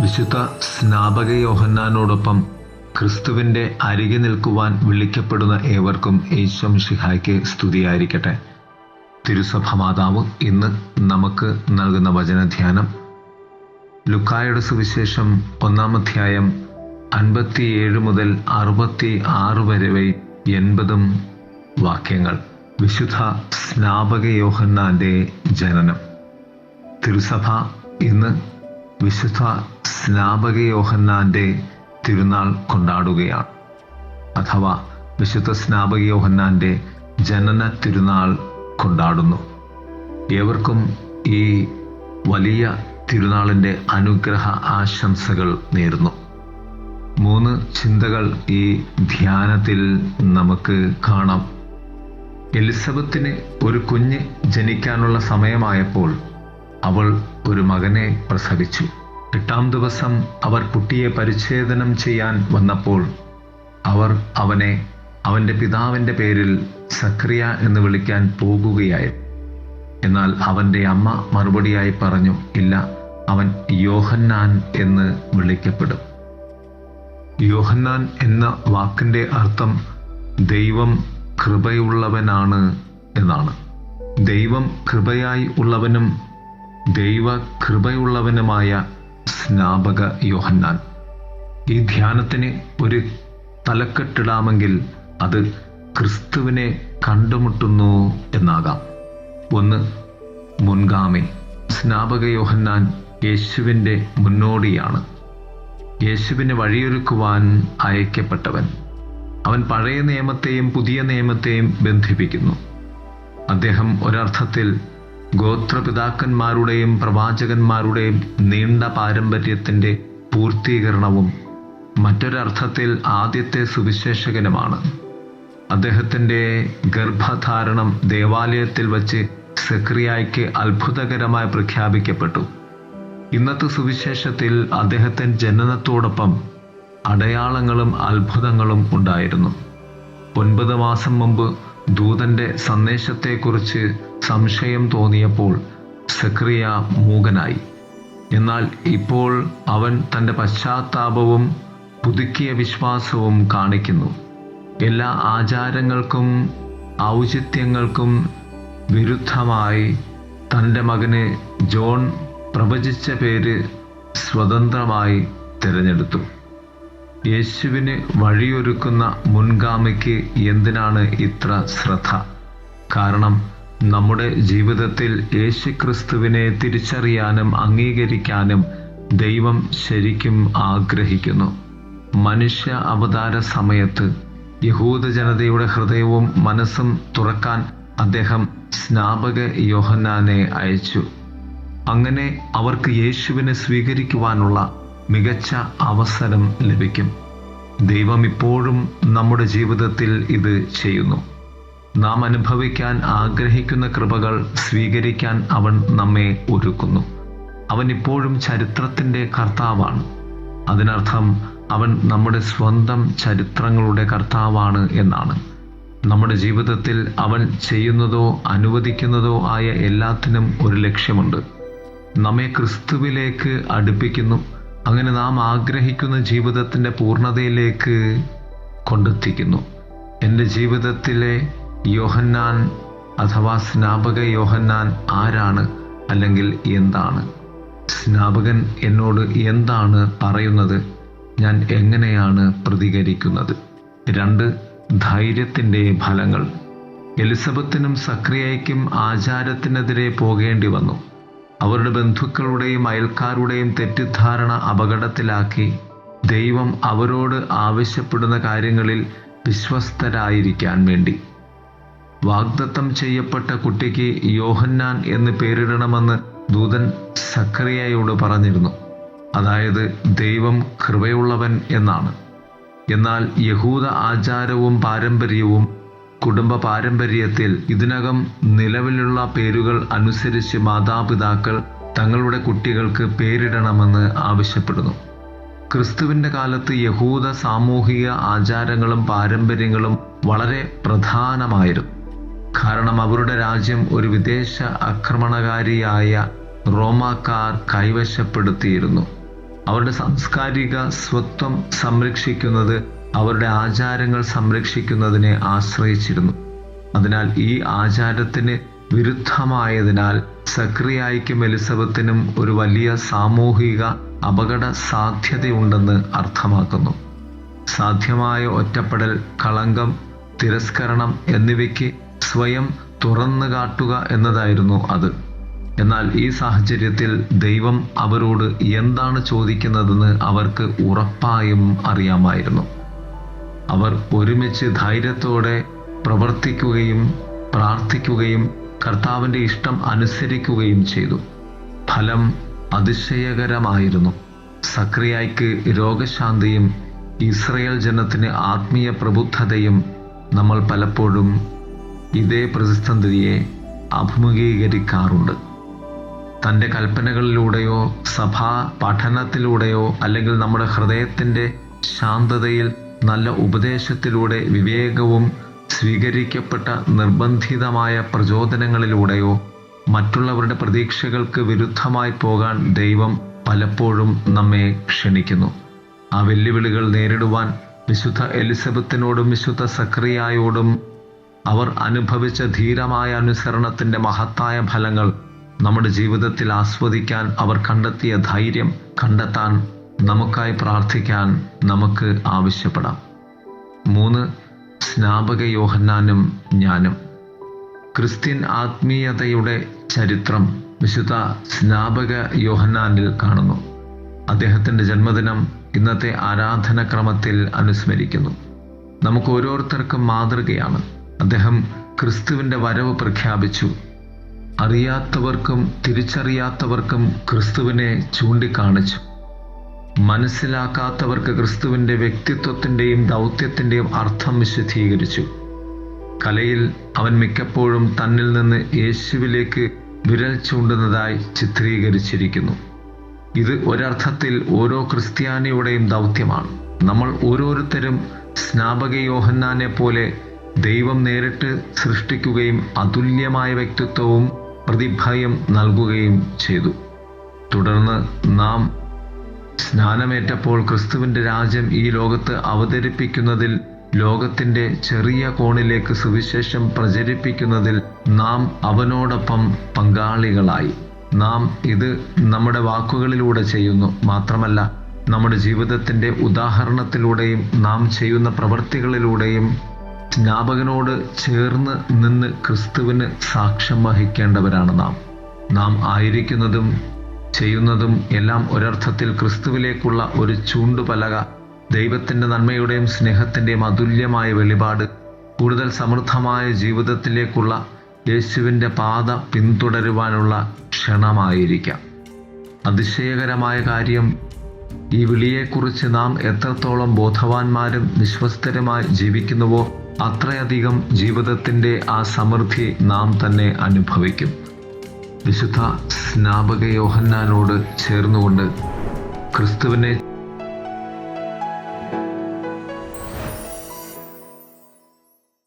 വിശുദ്ധ സ്നാപക യോഹന്നാനോടൊപ്പം ക്രിസ്തുവിൻ്റെ അരികെ നിൽക്കുവാൻ വിളിക്കപ്പെടുന്ന ഏവർക്കും യേശു മിശിഹായ്ക്ക് സ്തുതിയായിരിക്കട്ടെ. തിരുസഭ മാതാവ് ഇന്ന് നമുക്ക് നൽകുന്ന വചനധ്യാനം ലുക്കായുടെ സുവിശേഷം 1-ാം അധ്യായം 57 മുതൽ 66 വരെ 80 വാക്യങ്ങൾ. വിശുദ്ധ സ്നാപക യോഹന്നാൻ്റെ ജനനം. തിരുസഭ ഇന്ന് വിശുദ്ധ സ്നാപക യോഹന്നാൻ്റെ തിരുനാൾ കൊണ്ടാടുകയാണ്, അഥവാ വിശുദ്ധ സ്നാപക യോഹന്നാൻ്റെ ജനന തിരുനാൾ കൊണ്ടാടുന്നു. ഏവർക്കും ഈ വലിയ തിരുനാളിൻ്റെ അനുഗ്രഹ ആശംസകൾ നേരുന്നു. 3 ചിന്തകൾ ഈ ധ്യാനത്തിൽ നമുക്ക് കാണാം. എലിസബത്തിന് ഒരു കുഞ്ഞ് ജനിക്കാനുള്ള സമയമായപ്പോൾ അവൾ ഒരു മകനെ പ്രസവിച്ചു. 8-ാം ദിവസം അവർ കുട്ടിയെ പരിച്ഛേദനം ചെയ്യാൻ വന്നപ്പോൾ അവർ അവനെ അവൻ്റെ പിതാവിൻ്റെ പേരിൽ സക്രിയ എന്ന് വിളിക്കാൻ പോകുകയായി. എന്നാൽ അവൻ്റെ അമ്മ മറുപടിയായി പറഞ്ഞു, ഇല്ല, അവൻ യോഹന്നാൻ എന്ന് വിളിക്കപ്പെടും. യോഹന്നാൻ എന്ന വാക്കിൻ്റെ അർത്ഥം ദൈവം കൃപയുള്ളവനാണ് എന്നാണ്. ദൈവം കൃപയായി ഉള്ളവനും ദൈവ കൃപയുള്ളവനുമായ സ്നാപക യോഹന്നാൻ. ഈ ധ്യാനത്തിന് ഒരു തലക്കെട്ടിടാമെങ്കിൽ അത് ക്രിസ്തുവിനെ കണ്ടുമുട്ടുന്നു എന്നാകാം. 1. മുൻഗാമി. സ്നാപക യോഹന്നാൻ യേശുവിൻ്റെ മുന്നോടിയാണ്. യേശുവിനെ വഴിയൊരുക്കുവാൻ അയക്കപ്പെട്ടവൻ. അവൻ പഴയ നിയമത്തെയും പുതിയ നിയമത്തെയും ബന്ധിപ്പിക്കുന്നു. അദ്ദേഹം ഒരർത്ഥത്തിൽ ഗോത്രപിതാക്കന്മാരുടെയും പ്രവാചകന്മാരുടെയും നീണ്ട പാരമ്പര്യത്തിൻ്റെ പൂർത്തീകരണവും മറ്റൊരർത്ഥത്തിൽ ആദ്യത്തെ സുവിശേഷകനുമാണ്. അദ്ദേഹത്തിൻ്റെ ഗർഭധാരണം ദേവാലയത്തിൽ വച്ച് സക്രിയായ്ക്ക് അത്ഭുതകരമായി പ്രഖ്യാപിക്കപ്പെട്ടു. ഇന്നത്തെ സുവിശേഷത്തിൽ അദ്ദേഹത്തിൻ്റെ ജനനത്തോടൊപ്പം അടയാളങ്ങളും അത്ഭുതങ്ങളും ഉണ്ടായിരുന്നു. 9 മാസം മുമ്പ് ദൂതൻ്റെ സന്ദേശത്തെക്കുറിച്ച് സംശയം തോന്നിയപ്പോൾ സക്രിയ മൂകനായി. എന്നാൽ ഇപ്പോൾ അവൻ തൻ്റെ പശ്ചാത്താപവും പുതുക്കിയ വിശ്വാസവും കാണിക്കുന്നു. എല്ലാ ആചാരങ്ങൾക്കും ഔചിത്യങ്ങൾക്കും വിരുദ്ധമായി തൻ്റെ മകന് ജോൺ പ്രവചിച്ച പേര് സ്വതന്ത്രമായി തിരഞ്ഞെടുത്തു. യേശുവിന് വഴിയൊരുക്കുന്ന മുൻഗാമിക്ക് എന്തിനാണ് ഇത്ര ശ്രദ്ധ? കാരണം നമ്മുടെ ജീവിതത്തിൽ യേശുക്രിസ്തുവിനെ തിരിച്ചറിയാനും അംഗീകരിക്കാനും ദൈവം ശരിക്കും ആഗ്രഹിക്കുന്നു. മനുഷ്യ അവതാര സമയത്ത് യഹൂദ ജനതയുടെ ഹൃദയവും മനസ്സും തുറക്കാൻ അദ്ദേഹം സ്നാപക യോഹന്നാനെ അയച്ചു. അങ്ങനെ അവർക്ക് യേശുവിനെ സ്വീകരിക്കുവാനുള്ള മികച്ച അവസരം ലഭിക്കും. ദൈവം ഇപ്പോഴും നമ്മുടെ ജീവിതത്തിൽ ഇത് ചെയ്യുന്നു. നാം അനുഭവിക്കാൻ ആഗ്രഹിക്കുന്ന കൃപകൾ സ്വീകരിക്കാൻ അവൻ നമ്മെ ഒരുക്കുന്നു. അവൻ ഇപ്പോഴും ചരിത്രത്തിൻ്റെ കർത്താവാണ്. അതിനർത്ഥം അവൻ നമ്മുടെ സ്വന്തം ചരിത്രങ്ങളുടെ കർത്താവാണ് എന്നാണ്. നമ്മുടെ ജീവിതത്തിൽ അവൻ ചെയ്യുന്നതോ അനുവദിക്കുന്നതോ ആയ എല്ലാത്തിനും ഒരു ലക്ഷ്യമുണ്ട്. നമ്മെ ക്രിസ്തുവിലേക്ക് അടുപ്പിക്കുന്നു. അങ്ങനെ നാം ആഗ്രഹിക്കുന്ന ജീവിതത്തിൻ്റെ പൂർണ്ണതയിലേക്ക് കൊണ്ടെത്തിക്കുന്നു. എൻ്റെ ജീവിതത്തിലെ യോഹന്നാൻ അഥവാ സ്നാപക യോഹന്നാൻ ആരാണ്, അല്ലെങ്കിൽ എന്താണ്? സ്നാപകൻ എന്നോട് എന്താണ് പറയുന്നത്? ഞാൻ എങ്ങനെയാണ് പ്രതികരിക്കുന്നത്? 2. ധൈര്യത്തിൻ്റെ ഫലങ്ങൾ. എലിസബത്തിനും സക്രിയയ്ക്കും ആചാരത്തിനെതിരെ പോകേണ്ടി വന്നു. അവരുടെ ബന്ധുക്കളുടെയും അയൽക്കാരുടെയും തെറ്റിദ്ധാരണ അപകടത്തിലാക്കി ദൈവം അവരോട് ആവശ്യപ്പെടുന്ന കാര്യങ്ങളിൽ വിശ്വസ്തരായിരിക്കാൻ വേണ്ടി വാഗ്ദത്തം ചെയ്യപ്പെട്ട കുട്ടിക്ക് യോഹന്നാൻ എന്ന് പേരിടണമെന്ന് ദൂതൻ സക്രിയയോട് പറഞ്ഞിരുന്നു. അതായത് ദൈവം കൃപയുള്ളവൻ എന്നാണ്. എന്നാൽ യഹൂദ ആചാരവും പാരമ്പര്യവും കുടുംബ പാരമ്പര്യത്തിൽ ഇതിനകം നിലവിലുള്ള പേരുകൾ അനുസരിച്ച് മാതാപിതാക്കൾ തങ്ങളുടെ കുട്ടികൾക്ക് പേരിടണമെന്ന് ആവശ്യപ്പെടുന്നു. ക്രിസ്തുവിൻ്റെ കാലത്ത് യഹൂദ സാമൂഹിക ആചാരങ്ങളും പാരമ്പര്യങ്ങളും വളരെ പ്രധാനമായിരുന്നു. കാരണം അവരുടെ രാജ്യം ഒരു വിദേശ ആക്രമണകാരിയായ റോമാക്കാർ കൈവശപ്പെടുത്തിയിരുന്നു. അവരുടെ സാംസ്കാരിക സ്വത്വം സംരക്ഷിക്കുന്നത് അവരുടെ ആചാരങ്ങൾ സംരക്ഷിക്കുന്നതിനെ ആശ്രയിച്ചിരുന്നു. അതിനാൽ ഈ ആചാരത്തിന് വിരുദ്ധമായതിനാൽ സക്രിയായ്ക്കും എലിസബത്തിനും ഒരു വലിയ സാമൂഹിക അപകട സാധ്യതയുണ്ടെന്ന് അർത്ഥമാക്കുന്നു. സാധ്യമായ ഒറ്റപ്പെടൽ, കളങ്കം, തിരസ്കരണം എന്നിവയ്ക്ക് സ്വയം തുറന്നു കാട്ടുക എന്നതായിരുന്നു അത്. എന്നാൽ ഈ സാഹചര്യത്തിൽ ദൈവം അവരോട് എന്താണ് ചോദിക്കുന്നതെന്ന് അവർക്ക് ഉറപ്പായും അറിയാമായിരുന്നു. അവർ ഒരുമിച്ച് ധൈര്യത്തോടെ പ്രവർത്തിക്കുകയും പ്രാർത്ഥിക്കുകയും കർത്താവിൻ്റെ ഇഷ്ടം അനുസരിക്കുകയും ചെയ്തു. ഫലം അതിശയകരമായിരുന്നു. സക്രിയായ്ക്ക് രോഗശാന്തിയും ഇസ്രയേൽ ജനത്തിന് ആത്മീയ പ്രബുദ്ധതയും. നമ്മൾ പലപ്പോഴും ഇതേ പ്രതിസന്ധിയെ അഭിമുഖീകരിക്കാറുണ്ട്. തൻ്റെ കൽപ്പനകളിലൂടെയോ സഭാ പഠനത്തിലൂടെയോ അല്ലെങ്കിൽ നമ്മുടെ ഹൃദയത്തിൻ്റെ ശാന്തതയിൽ നല്ല ഉപദേശത്തിലൂടെ വിവേകവും സ്വീകരിക്കപ്പെട്ട നിർബന്ധിതമായ പ്രചോദനങ്ങളിലൂടെയോ മറ്റുള്ളവരുടെ പ്രതീക്ഷകൾക്ക് വിരുദ്ധമായി പോകാൻ ദൈവം പലപ്പോഴും നമ്മെ ക്ഷണിക്കുന്നു. ആ വെല്ലുവിളികൾ നേരിടുവാൻ വിശുദ്ധ എലിസബത്തിനോടും വിശുദ്ധ സക്രിയായോടും അവർ അനുഭവിച്ച ധീരമായ അനുസരണത്തിൻ്റെ മഹത്തായ ഫലങ്ങൾ നമ്മുടെ ജീവിതത്തിൽ ആസ്വദിക്കാൻ അവർ കണ്ടെത്തിയ ധൈര്യം കണ്ടെത്താൻ നമുക്കായി പ്രാർത്ഥിക്കാൻ നമുക്ക് ആവശ്യപ്പെടാം. 3. സ്നാപക യോഹന്നാനും ഞാനും. ക്രിസ്ത്യൻ ആത്മീയതയുടെ ചരിത്രം വിശുദ്ധ സ്നാപക യോഹന്നാനിൽ കാണുന്നു. അദ്ദേഹത്തിൻ്റെ ജന്മദിനം ഇന്നത്തെ ആരാധനക്രമത്തിൽ അനുസ്മരിക്കുന്നു. നമുക്ക് ഓരോരുത്തർക്കും മാതൃകയാണ്. അദ്ദേഹം ക്രിസ്തുവിൻ്റെ വരവ് പ്രഖ്യാപിച്ചു. അറിയാത്തവർക്കും തിരിച്ചറിയാത്തവർക്കും ക്രിസ്തുവിനെ ചൂണ്ടിക്കാണിച്ചു. മനസ്സിലാക്കാത്തവർക്ക് ക്രിസ്തുവിൻ്റെ വ്യക്തിത്വത്തിൻ്റെയും ദൗത്യത്തിൻ്റെയും അർത്ഥം വിശദീകരിച്ചു. കലയിൽ അവൻ മിക്കപ്പോഴും തന്നിൽ നിന്ന് യേശുവിലേക്ക് വിരൽ ചൂണ്ടുന്നതായി ചിത്രീകരിച്ചിരിക്കുന്നു. ഇത് ഒരർത്ഥത്തിൽ ഓരോ ക്രിസ്ത്യാനിയുടെയും ദൗത്യമാണ്. നമ്മൾ ഓരോരുത്തരും സ്നാപക യോഹന്നാനെ പോലെ ദൈവം നേരിട്ട് സൃഷ്ടിക്കുകയും അതുല്യമായ വ്യക്തിത്വവും പ്രതിഭയും നൽകുകയും ചെയ്തു. തുടർന്ന് നാം സ്നാനമേറ്റപ്പോൾ ക്രിസ്തുവിൻ്റെ രാജ്യം ഈ ലോകത്ത് അവതരിപ്പിക്കുന്നതിൽ, ലോകത്തിൻ്റെ ചെറിയ കോണിലേക്ക് സുവിശേഷം പ്രചരിപ്പിക്കുന്നതിൽ നാം അവനോടൊപ്പം പങ്കാളികളായി. നാം ഇത് നമ്മുടെ വാക്കുകളിലൂടെ ചെയ്യുന്നു. മാത്രമല്ല, നമ്മുടെ ജീവിതത്തിൻ്റെ ഉദാഹരണത്തിലൂടെയും നാം ചെയ്യുന്ന പ്രവൃത്തികളിലൂടെയും സ്നാപകനോട് ചേർന്ന് നിന്ന് ക്രിസ്തുവിന് സാക്ഷ്യം വഹിക്കേണ്ടവരാണ് നാം ആയിരിക്കുന്നതും ചെയ്യുന്നതും എല്ലാം ഒരർത്ഥത്തിൽ ക്രിസ്തുവിലേക്കുള്ള ഒരു ചൂണ്ടുപലക, ദൈവത്തിൻ്റെ നന്മയുടെയും സ്നേഹത്തിൻ്റെയും അതുല്യമായ വെളിപാട്, കൂടുതൽ സമൃദ്ധമായ ജീവിതത്തിലേക്കുള്ള യേശുവിൻ്റെ പാത പിന്തുടരുവാനുള്ള ക്ഷണമായിരിക്കാം. അതിശയകരമായ കാര്യം, ഈ വിളിയെക്കുറിച്ച് നാം എത്രത്തോളം ബോധവാന്മാരും വിശ്വസ്തരുമായി ജീവിക്കുന്നുവോ അത്രയധികം ജീവിതത്തിൻ്റെ ആ സമൃദ്ധി നാം തന്നെ അനുഭവിക്കും. വിശുദ്ധ സ്നാപക യോഹന്നാനോട് ചേർന്നുകൊണ്ട് ക്രിസ്തുവിനെ